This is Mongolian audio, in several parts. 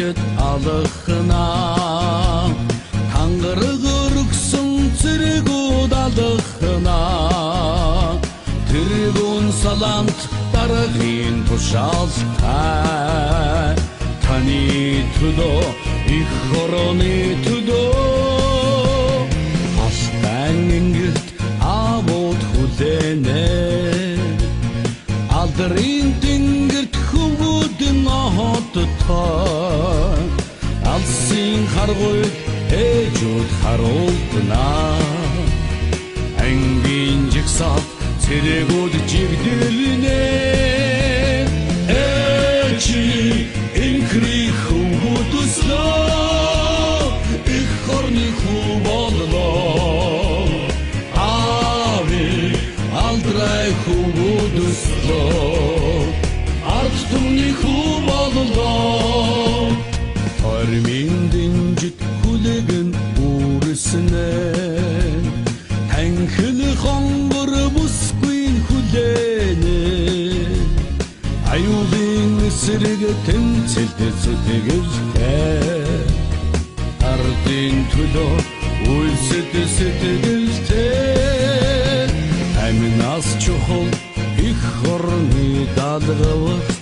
дайчид алахна хангар гөргсөн цэргүүд алахна тэргүүн саламт дараагийн тушаалтай таны төлөө их хорооны төлөө хастан ингэрт авууд хүлэнэ алдрын тэнгэрт хөвгүүдэн хоттой алсын харгуйд ээжүүд харуултна ангийн жигсаав цэрэгүүд жигдэлнэ ээжи инкри хөвгүүд өслөө их хорны хүү боллоо ави алдрай хөвгүүд өслөө арт түмний хүү боллоо тормин дэнжит хүлэгэн үрснэ танхил хонгор бүсгүй хүлэнэ аюулын эсрэг тэнцэлд зүтгэлтэй ардын төлөө үлсэд сэтгэлтэй аминаас чухал их хорны даалгаварт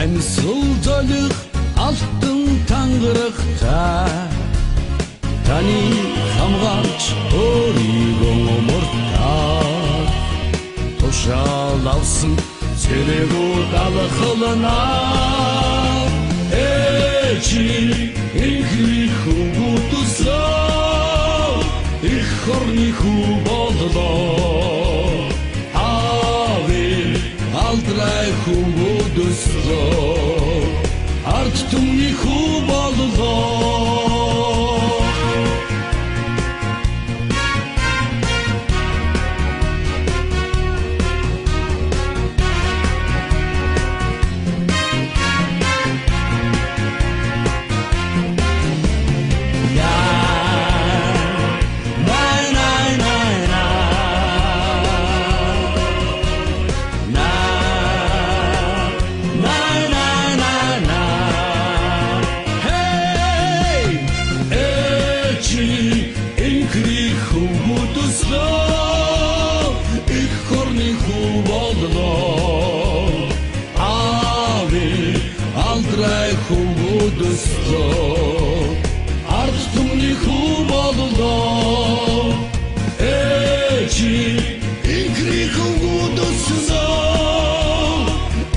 амьсгал золих алтан тангарагтай таны хамгаалж өөрийгөө муртаа тушаал авсан цэрэгүүд алахлана ээжи инхри хөвгүүд өслөө их хорны хүү боллоо ави алдрай хөвгүүд өслөө арт түмний хүү боллоо арт түмний хүү боллоо ээжи инкри хөвгүүд өслөө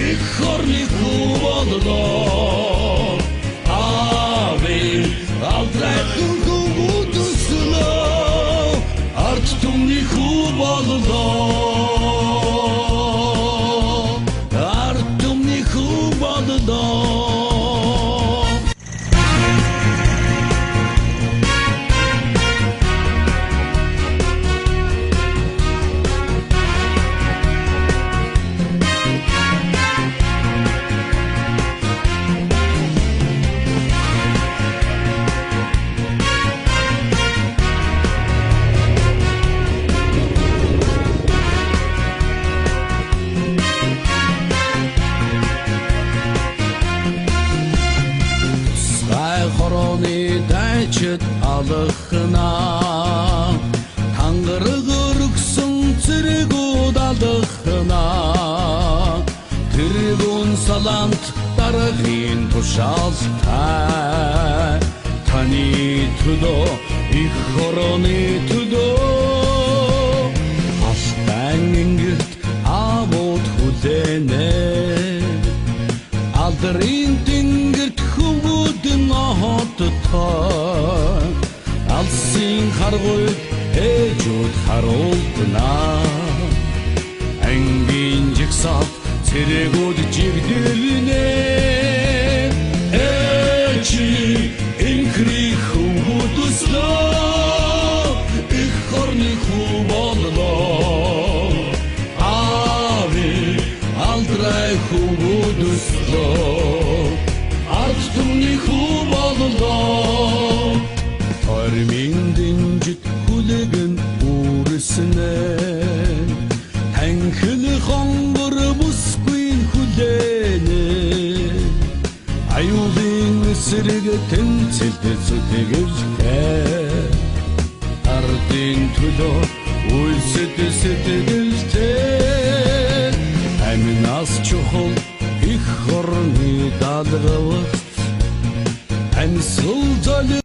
их хорны хүү боллоо ави алдрай хөвгүүд өслөө арт түмний хүү боллоо арт түмний хүү боллоо дайчид алахна хангар гөргсөн цэргүүд алахна тэргүүн саламт дараагийн тушаалтай таны төлөө их хорооны төлөө хастан ингэрт авууд хүлэнэ алдрын тэнгэрт хөвгүүдэн хоттой алсын харгуйд ээжүүд харуултна ангийн жигсаав цэрэгүүд жигдэлнэ ээжи инкри хөвгүүд өслөө их хорны хүү боллоо ави алдрай хөвгүүд өслөө арт түмний хүү боллоо тормин дэнжит хүлэгэн үрснэ танхил хонгор бүсгүй хүлэнэ аюулын тэнцэлд зүтгэлтэй ардын төлөө үлсэд сэтгэлтэй аминаас чухал их хорны даалгаварт амьсгал